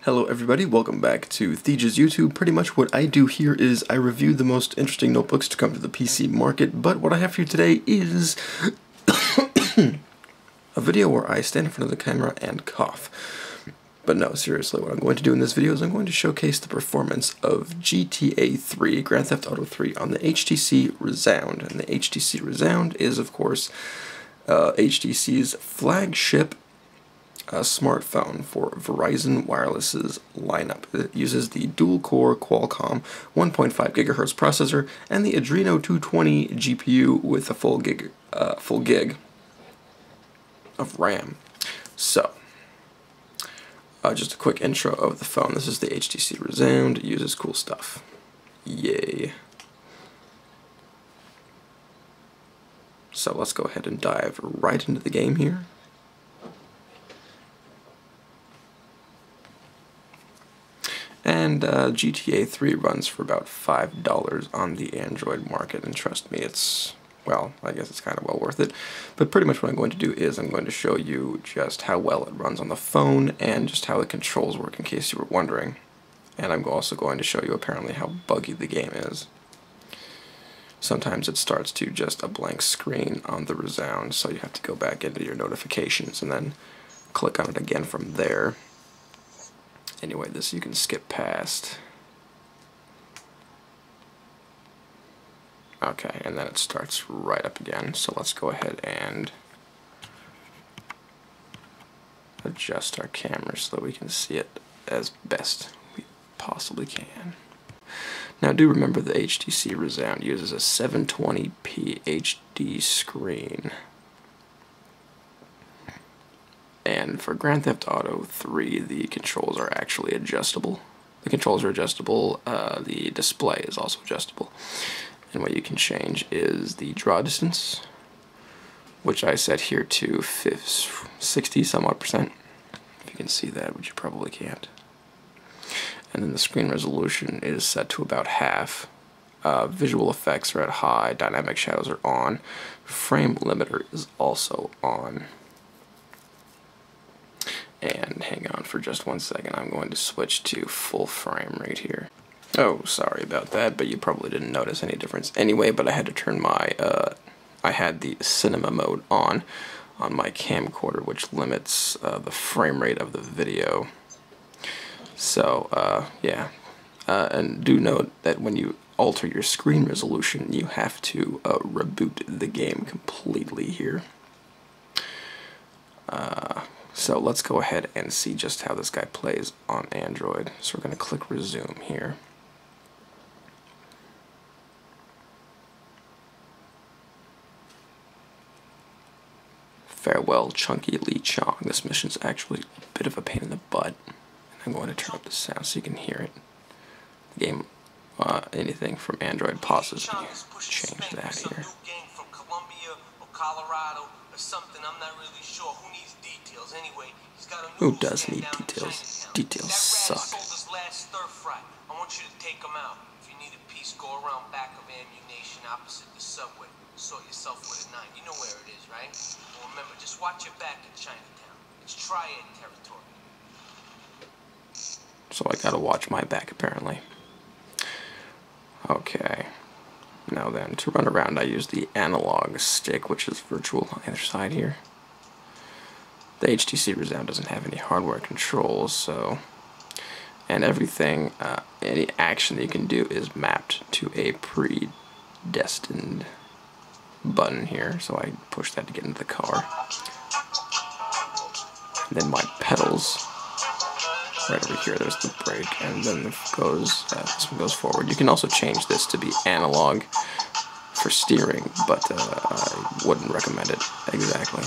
Hello everybody, welcome back to Theje's YouTube. Pretty much what I do here is I review the most interesting notebooks to come to the PC market, but what I have for you today is a video where I stand in front of the camera and cough. But no, seriously, what I'm going to do in this video is I'm going to showcase the performance of GTA 3, Grand Theft Auto 3, on the HTC Rezound. And the HTC Rezound is, of course, HTC's flagship smartphone for Verizon Wireless's lineup. It uses the dual-core Qualcomm 1.5 GHz processor and the Adreno 220 GPU with a full gig of RAM. So, just a quick intro of the phone. This is the HTC Rezound. It uses cool stuff. Yay. So let's go ahead and dive right into the game here. And GTA 3 runs for about $5 on the Android market, and trust me, it's, well, I guess it's kind of well worth it. But pretty much what I'm going to do is I'm going to show you just how well it runs on the phone and just how the controls work, in case you were wondering. And I'm also going to show you apparently how buggy the game is. Sometimes it starts to just a blank screen on the Rezound, so you have to go back into your notifications and then click on it again from there. Anyway, this you can skip past. Okay, and then it starts right up again. So let's go ahead and adjust our camera so that we can see it as best we possibly can. Now do remember the HTC Rezound uses a 720p HD screen. And for Grand Theft Auto 3, the controls are actually adjustable. The controls are adjustable, the display is also adjustable. And what you can change is the draw distance, which I set here to 60 some odd %. If you can see that, which you probably can't. And then the screen resolution is set to about half. Visual effects are at high, dynamic shadows are on, frame limiter is also on. And hang on for just 1 second, I'm going to switch to full frame rate here. Oh, sorry about that, but you probably didn't notice any difference anyway, but I had to turn my, I had the cinema mode on my camcorder, which limits the frame rate of the video. So, yeah. And do note that when you alter your screen resolution, you have to reboot the game completely here. So let's go ahead and see just how this guy plays on Android. So we're going to click resume here. Farewell, Chunky Lee Chong. This mission's actually a bit of a pain in the butt. I'm going to turn up the sound so you can hear it. The game, anything from Android pauses. Change that here. Something I'm not really sure. Who needs details anyway? He's got a Who does need details? Details suck. I want you to take him out. If you need a piece, go around back of ammunition opposite the subway. Sort yourself with a 9. You know where it is, right? Well, remember, just watch your back in Chinatown. It's triad territory. So I gotta watch my back, apparently. Okay. Now then, to run around I use the analog stick, which is virtual on the other side here. The HTC Rezound doesn't have any hardware controls, so... And everything, any action that you can do is mapped to a predestined button here, so I push that to get into the car. And then my pedals, right over here, there's the brake, and then it goes, this one goes forward. You can also change this to be analog for steering, but I wouldn't recommend it exactly.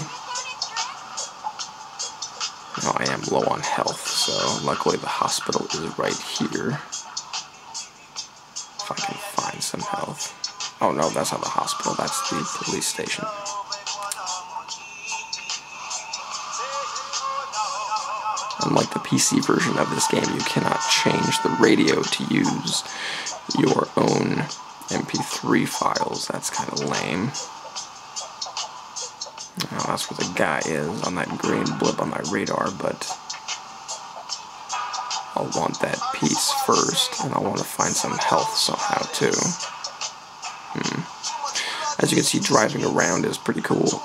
Now I am low on health, so luckily the hospital is right here. If I can find some health. Oh no, that's not the hospital, that's the police station. Unlike the PC version of this game, you cannot change the radio to use your own MP3 files. That's kind of lame. Well, that's where the guy is, on that green blip on my radar, but I'll want that piece first, and I'll want to find some health somehow too. As you can see, driving around is pretty cool.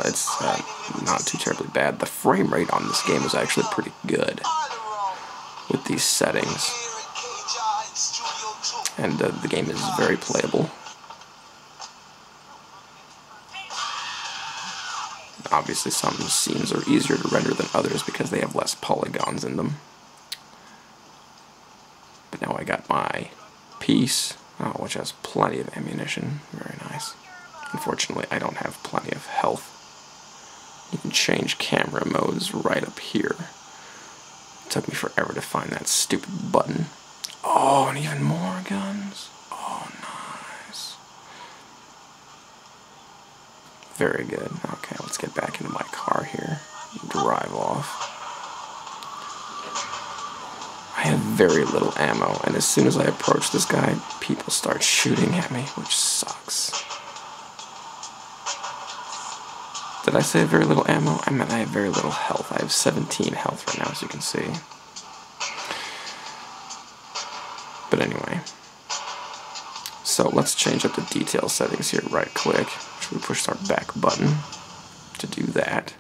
It's not too terribly bad. The frame rate on this game is actually pretty good with these settings. And the game is very playable. Obviously, some scenes are easier to render than others because they have less polygons in them. But now I got my piece, which has plenty of ammunition. Very nice. Unfortunately, I don't have plenty of health. You can change camera modes right up here. It took me forever to find that stupid button. Oh, and even more guns. Oh, nice. Very good. Okay, let's get back into my car here. Drive off. I have very little ammo, and as soon as I approach this guy, people start shooting at me, which sucks. Did I say very little ammo? I meant I have very little health. I have 17 health right now, as you can see. But anyway. So let's change up the detail settings here. Right click. Should we push our back button to do that?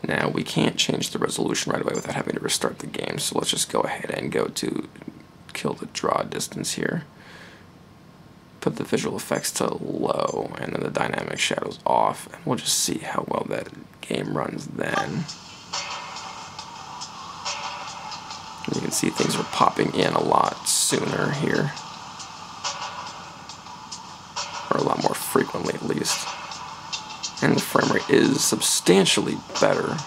Now we can't change the resolution right away without having to restart the game. So let's just go ahead and go to kill the draw distance here. Put the visual effects to low and then the dynamic shadows off, and we'll just see how well that game runs then. You can see things are popping in a lot sooner here, or a lot more frequently at least, and the frame rate is substantially better.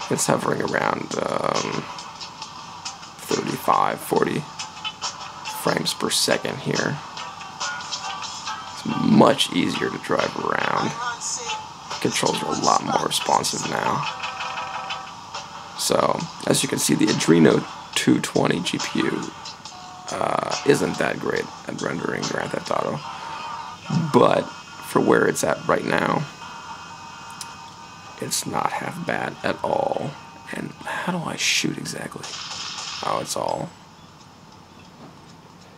It's hovering around 35, 40 frames per second here. It's much easier to drive around. The controls are a lot more responsive now. So, as you can see, the Adreno 220 GPU isn't that great at rendering Grand Theft Auto, but for where it's at right now, it's not half bad at all. And how do I shoot exactly? Oh,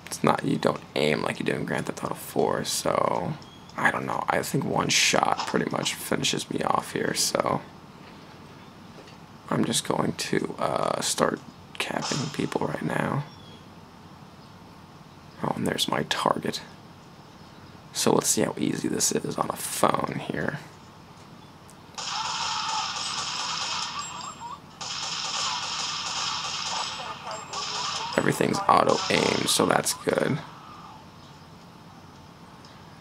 it's not, you don't aim like you do in Grand Theft Auto 4, so I don't know. I think one shot pretty much finishes me off here, so I'm just going to start capping people right now. Oh, and there's my target. So let's see how easy this is on a phone here. Everything's auto-aimed, so that's good.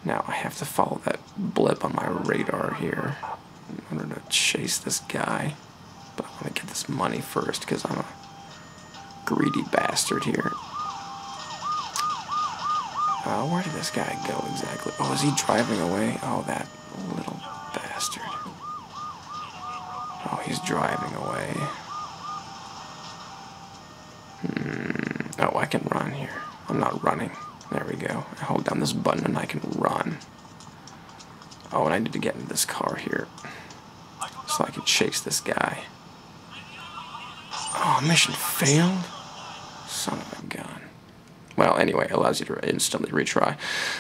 Now I have to follow that blip on my radar here in order to chase this guy. But I want to get this money first because I'm a greedy bastard here. Where did this guy go exactly? Oh, is he driving away? Oh, that little bastard. Oh, he's driving away. Oh, I can run here. I'm not running. There we go. I hold down this button and I can run. Oh, and I need to get in this car here so I can chase this guy. Oh, mission failed? Son of a gun. Well, anyway, it allows you to instantly retry.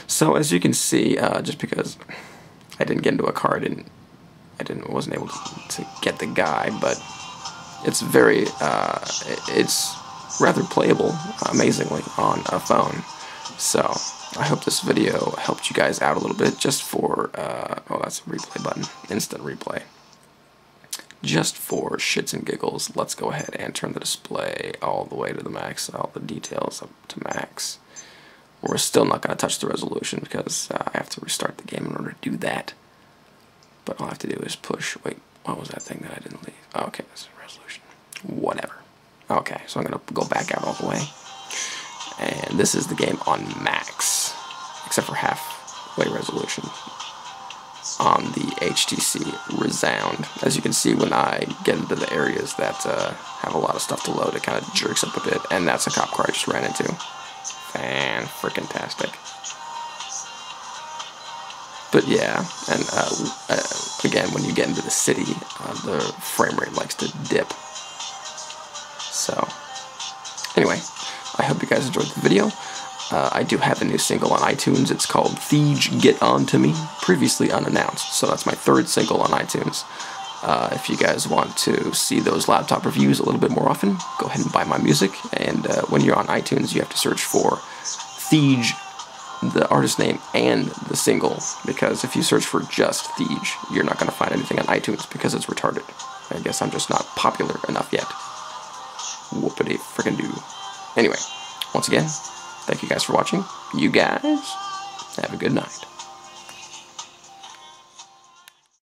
So as you can see, just because I didn't get into a car, wasn't able to get the guy, but it's very, it's rather playable, amazingly, on a phone. So I hope this video helped you guys out a little bit, just for, oh, that's a replay button, instant replay. Just for shits and giggles, let's go ahead and turn the display all the way to the max, all the details up to max. We're still not going to touch the resolution because I have to restart the game in order to do that. But all I have to do is push, wait, what was that thing that I didn't leave? Oh, okay, that's the resolution. Whatever. Okay, so I'm going to go back out all the way. And this is the game on max, except for halfway resolution, on the HTC Rezound. As you can see, when I get into the areas that have a lot of stuff to load, it kind of jerks up a bit, and that's a cop car I just ran into. Fan-frickin-tastic. But yeah, and again, when you get into the city, the frame rate likes to dip. So, anyway, I hope you guys enjoyed the video. I do have a new single on iTunes. It's called Theje, Get On To Me, previously unannounced. So that's my third single on iTunes. If you guys want to see those laptop reviews a little bit more often, go ahead and buy my music. And when you're on iTunes, you have to search for Theje, the artist name, and the single. Because if you search for just Theje, you're not going to find anything on iTunes because it's retarded. I guess I'm just not popular enough yet. Whoopity frickin' do. Anyway, once again, thank you guys for watching. You guys have a good night.